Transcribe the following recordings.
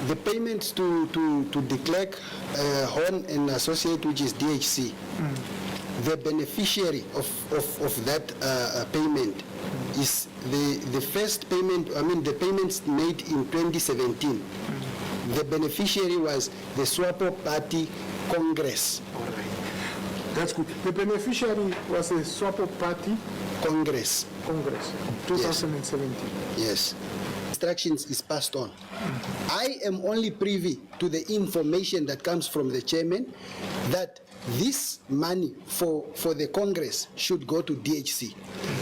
the payments to the clerk, Horn and Associate, which is DHC, the beneficiary of that payment is the first payment, the payments made in 2017. The beneficiary was the Swapo Party Congress. All right. That's good. The beneficiary was the Swapo Party Congress. 2017. Yes. Instructions is passed on. I am only privy to the information that comes from the chairman that this money for the Congress should go to DHC.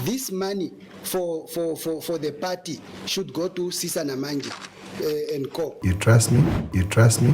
This money for the party should go to Sisa Namanji and Co. You trust me? You trust me?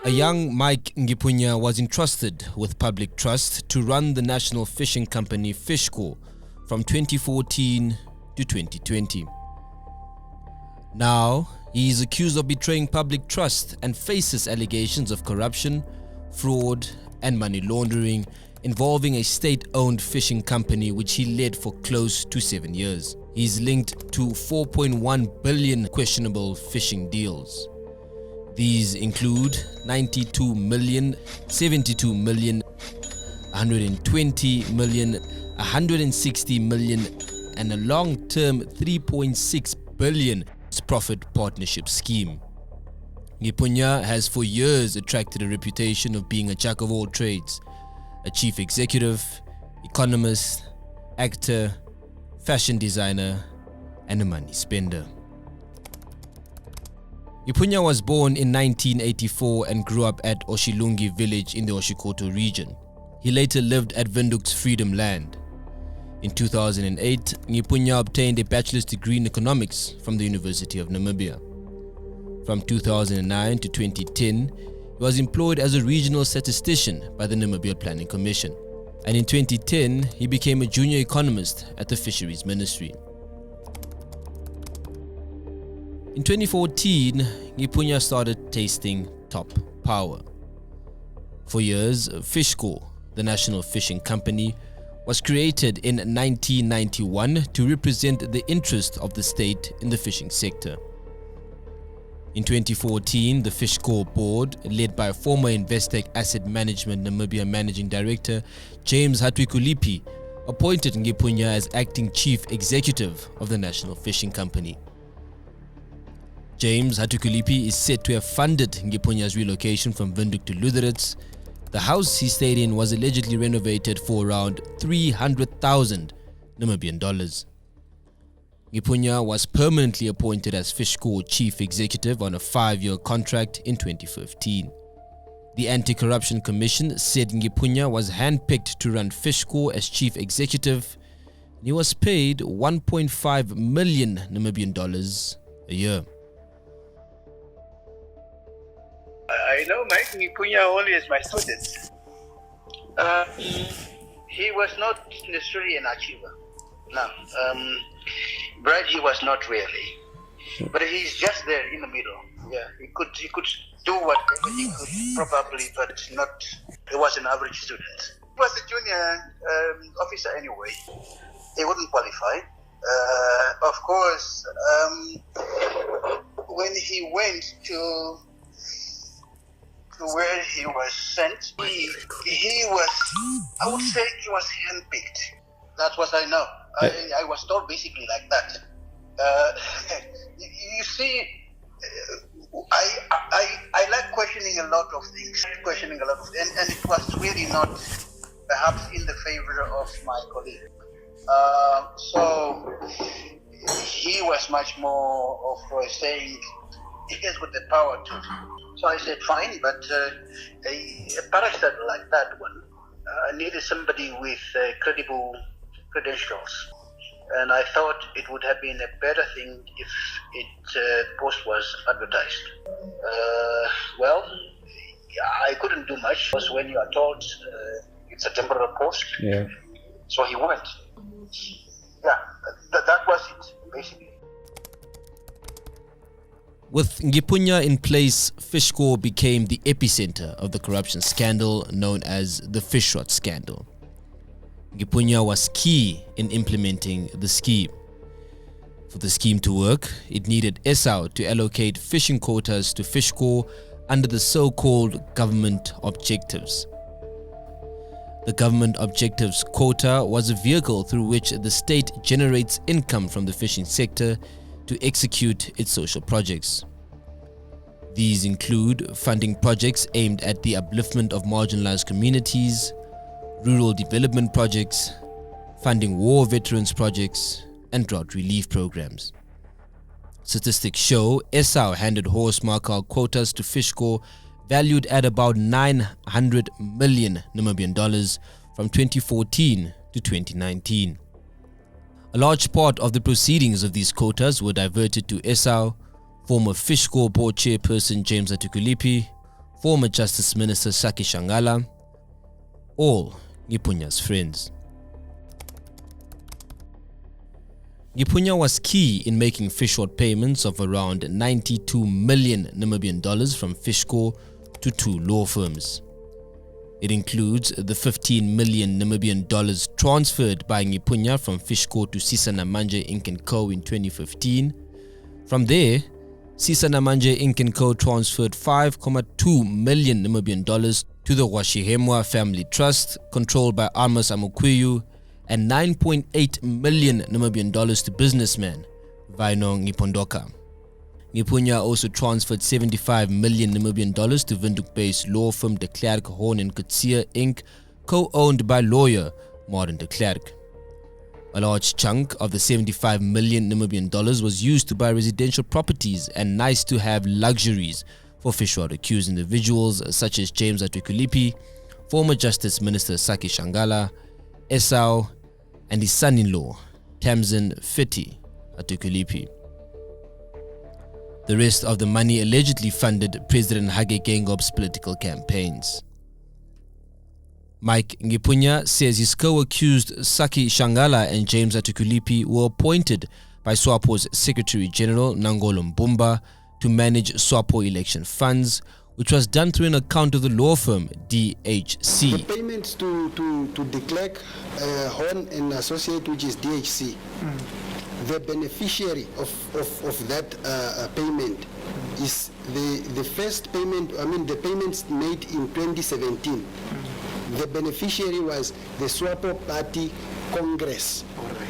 A young Mike Nghipunya was entrusted with public trust to run the national fishing company Fishcor from 2014 to 2020. Now, he is accused of betraying public trust and faces allegations of corruption, fraud, and money laundering involving a state-owned fishing company which he led for close to 7 years. He is linked to 4.1 billion questionable fishing deals. These include 92 million, 72 million, 120 million, 160 million, and a long-term 3.6 billion profit partnership scheme. Nghipunya has for years attracted a reputation of being a jack of all trades, a chief executive, economist, actor, fashion designer, and a money spender. Nghipunya was born in 1984 and grew up at Oshilungi village in the Oshikoto region. He later lived at Windhoek's Freedom Land. In 2008, Nghipunya obtained a bachelor's degree in economics from the University of Namibia. From 2009 to 2010, he was employed as a regional statistician by the Namibia Planning Commission. And in 2010, he became a junior economist at the Fisheries Ministry. In 2014, Nghipunya started tasting top power. For years, Fishcor, the national fishing company, was created in 1991 to represent the interest of the state in the fishing sector. In 2014, the Fishcor board, led by former Investec Asset Management Namibia Managing Director James Hatwikulipi, appointed Nghipunya as acting chief executive of the national fishing company. James Hatwikulipi is said to have funded Nghipunya's relocation from Windhoek to Lüderitz. The house he stayed in was allegedly renovated for around 300,000 Namibian dollars. Nghipunya was permanently appointed as Fishcor chief executive on a 5-year contract in 2015. The Anti-Corruption Commission said Nghipunya was handpicked to run Fishcor as chief executive. He was paid 1.5 million Namibian dollars a year. I know Mike Nghipunya only as my student. He was not necessarily an achiever. No. Bright he was not really. But he's just there in the middle. Yeah, he could do whatever he could probably, but not. He was an average student. He was a junior officer anyway. He wouldn't qualify. Of course, when he went to where he was sent, he was, I would say he was handpicked. That's what I know. I was told basically like that. You see, I like questioning a lot of things, and it was really not perhaps in the favor of my colleague. So he was much more of saying he has got the power to. So I said fine, but a parasite like that one needed somebody with credible credentials. And I thought it would have been a better thing if the post was advertised. Well, I couldn't do much because when you are told it's a temporary post, yeah. So he went. Yeah, that was it, basically. With Nghipunya in place, Fishcor became the epicenter of the corruption scandal known as the Fishrot Scandal. Nghipunya was key in implementing the scheme. For the scheme to work, it needed Esau to allocate fishing quotas to Fishcor under the so-called government objectives. The government objectives quota was a vehicle through which the state generates income from the fishing sector to execute its social projects. These include funding projects aimed at the upliftment of marginalized communities, rural development projects, funding war veterans projects, and drought relief programs. Statistics show Esau handed horse markhor quotas to Fishcor valued at about 900 million Namibian dollars from 2014 to 2019. A large part of the proceedings of these quotas were diverted to Esau, former Fishcor board chairperson James Atukulipi, former Justice Minister Saki Shangala, all Nghipunyas Friends. Nghipunya was key in making Fishrot payments of around 92 million Namibian dollars from Fishcor to two law firms. It includes the 15 million Namibian dollars transferred by Nghipunya from Fishcor to Sisana Manje Inc. & Co. in 2015. From there, Sisana Manje Inc. & Co. transferred 5.2 million Namibian dollars to the Washihemwa Family Trust, controlled by Amos Amukwiyu, and 9.8 million Namibian dollars to businessman Vaino Ngipondoka. Nghipunya also transferred 75 million Namibian dollars to Windhoek-based law firm de Klerk Horn and Coetzee Inc., co-owned by lawyer Martin de Klerk. A large chunk of the 75 million Namibian dollars was used to buy residential properties and nice-to-have luxuries for Fishrot accused individuals such as James Atukulipi, former Justice Minister Saki Shangala, Esau, and his son-in-law, Tamsin Fiti Atukulipi. The rest of the money allegedly funded President Hage Geingoob's political campaigns. Mike Nghipunya says his co-accused Saki Shangala and James Atukulipi were appointed by SWAPO's Secretary General Nangolo Mbumba to manage SWAPO election funds, which was done through an account of the law firm DHC. The payments to de Klerk Horn and Associate, which is DHC, the beneficiary of that payment is the first payment, the payments made in 2017. The beneficiary was the SWAPO Party Congress. All right.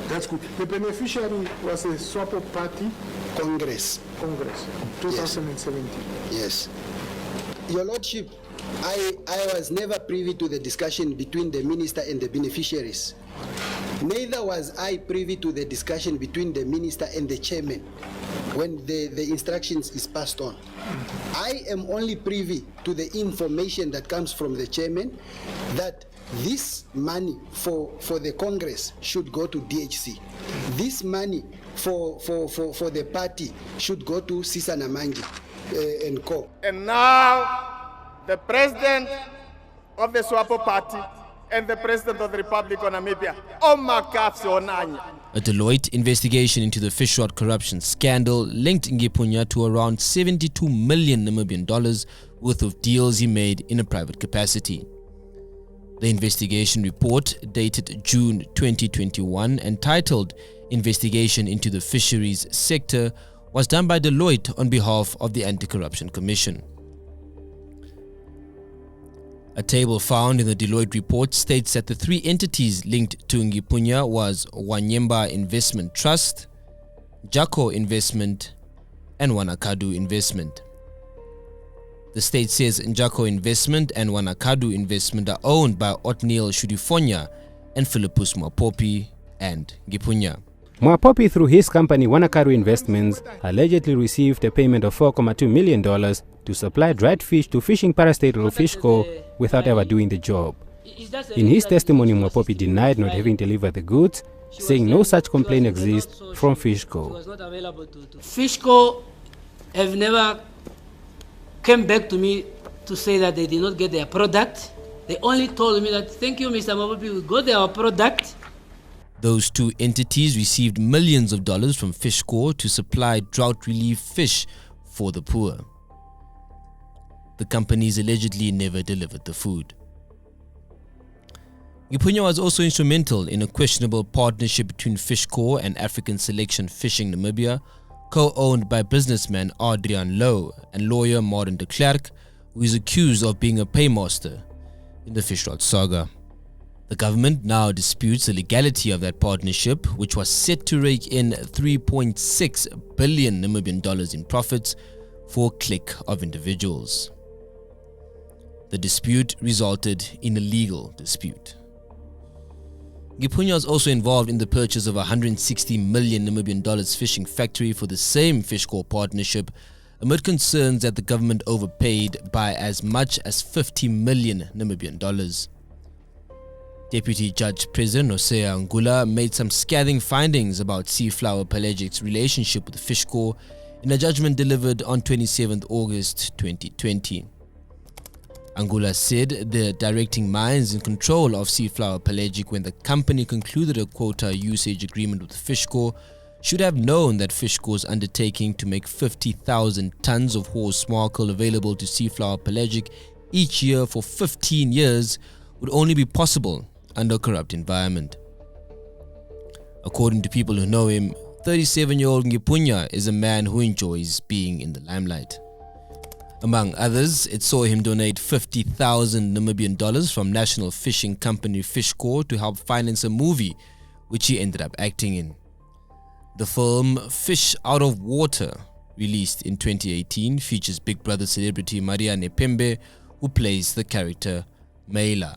That's good. The beneficiary was the SWAPO Party Congress. 2017. Yes. Your Lordship, I was never privy to the discussion between the minister and the beneficiaries. Neither was I privy to the discussion between the minister and the chairman when the instructions is passed on. I am only privy to the information that comes from the chairman that this money for the Congress should go to DHC. This money for the party should go to Sisana Manje and Co. And now, the president of the SWAPO party and the president of the Republic of Namibia, a Deloitte investigation into the Fishrot corruption scandal linked Nghipunya to around 72 million Namibian dollars worth of deals he made in a private capacity. The investigation report, dated June 2021 and titled Investigation into the Fisheries Sector, was done by Deloitte on behalf of the Anti-Corruption Commission. A table found in the Deloitte report states that the three entities linked to Nghipunya was Wanyemba Investment Trust, Jaco Investment, and Wanakadu Investment. The state says Jaco Investment and Wanakadu Investment are owned by Othniel Shudifonya and Philippus Mwapopi and Nghipunya. Mwapopi, through his company Wanakadu Investments, allegedly received a payment of $4.2 million to supply dried fish to fishing parastatal Fishcor without ever doing the job. In his testimony, Mwapopi denied not having delivered the goods, saying no such complaint exists from Fishcor. Fishcor have never came back to me to say that they did not get their product. They only told me that, thank you, Mr. Mwapopi, we got our product. Those two entities received millions of dollars from Fishcor to supply drought relief fish for the poor. The companies allegedly never delivered the food. Nghipunya was also instrumental in a questionable partnership between Fishcor and African Selection Fishing Namibia, co-owned by businessman Adrian Lowe and lawyer Martin de Klerk, who is accused of being a paymaster in the Fishrot saga. The government now disputes the legality of that partnership, which was set to rake in 3.6 billion Namibian dollars in profits for a clique of individuals. The dispute resulted in a legal dispute. Nghipunya was also involved in the purchase of a 160 million Namibian dollars fishing factory for the same Fishcor partnership, amid concerns that the government overpaid by as much as 50 million Namibian dollars. Deputy Judge President Hosea Angula made some scathing findings about Seaflower Pelagic's relationship with Fishcor in a judgment delivered on 27th August 2020. Angula said the directing minds in control of Seaflower Pelagic when the company concluded a quota usage agreement with Fishcor should have known that Fishcor's undertaking to make 50,000 tons of horse smarkel available to Seaflower Pelagic each year for 15 years would only be possible under a corrupt environment. According to people who know him, 37-year-old Nghipunya is a man who enjoys being in the limelight. Among others, it saw him donate 50,000 Namibian dollars from national fishing company Fishcor to help finance a movie which he ended up acting in. The film Fish Out of Water, released in 2018, features Big Brother celebrity Maria Nepembe, who plays the character Meila.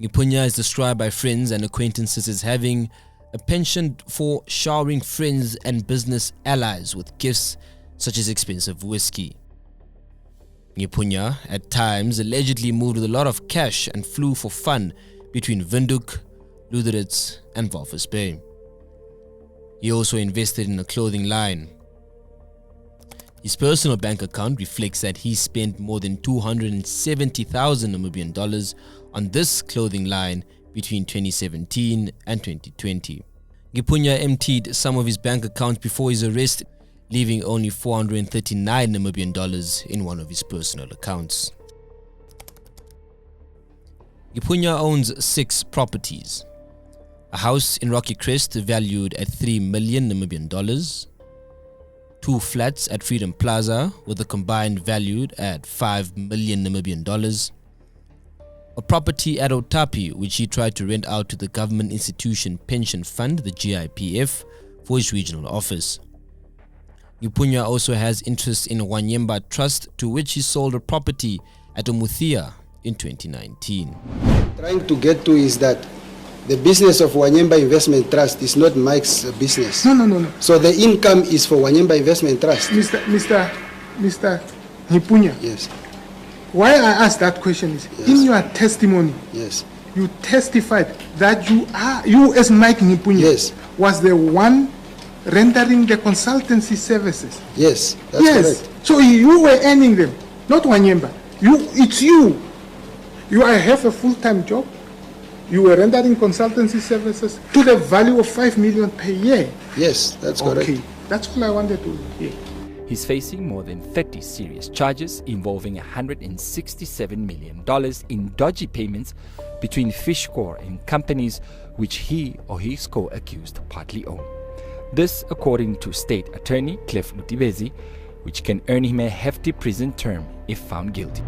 Nghipunya is described by friends and acquaintances as having a penchant for showering friends and business allies with gifts such as expensive whiskey. Nghipunya, at times, allegedly moved with a lot of cash and flew for fun between Windhoek, Luderitz and Walvis Bay. He also invested in a clothing line. His personal bank account reflects that he spent more than 270,000 Namibian dollars on this clothing line between 2017 and 2020. Nghipunya emptied some of his bank accounts before his arrest, leaving only 439 Namibian dollars in one of his personal accounts. Nghipunya owns 6 properties. A house in Rocky Crest valued at 3 million Namibian dollars, 2 flats at Freedom Plaza with a combined valued at 5 million Namibian dollars, a property at Otapi which he tried to rent out to the government institution pension fund, the GIPF, for his regional office. Nghipunya also has interest in Wanyemba Trust, to which he sold a property at Umuthia in 2019. Trying to get to is that the business of Wanyemba Investment Trust is not Mike's business. No. So the income is for Wanyemba Investment Trust. Mr. Nghipunya. Yes. Why I asked that question is, Yes. in your testimony, Yes. you testified that you as Mike Nghipunya, Yes. was the one rendering the consultancy services. Yes, that's Yes. correct. So you were earning them, not Wanyemba. It's you. You have a full-time job. You were rendering consultancy services to the value of 5 million per year. Yes, that's correct. Okay, that's all I wanted to hear. He's facing more than 30 serious charges involving $167 million in dodgy payments between Fishcor and companies which he or his co-accused partly own. This, according to State Attorney Cliff Lutibezi, which can earn him a hefty prison term if found guilty.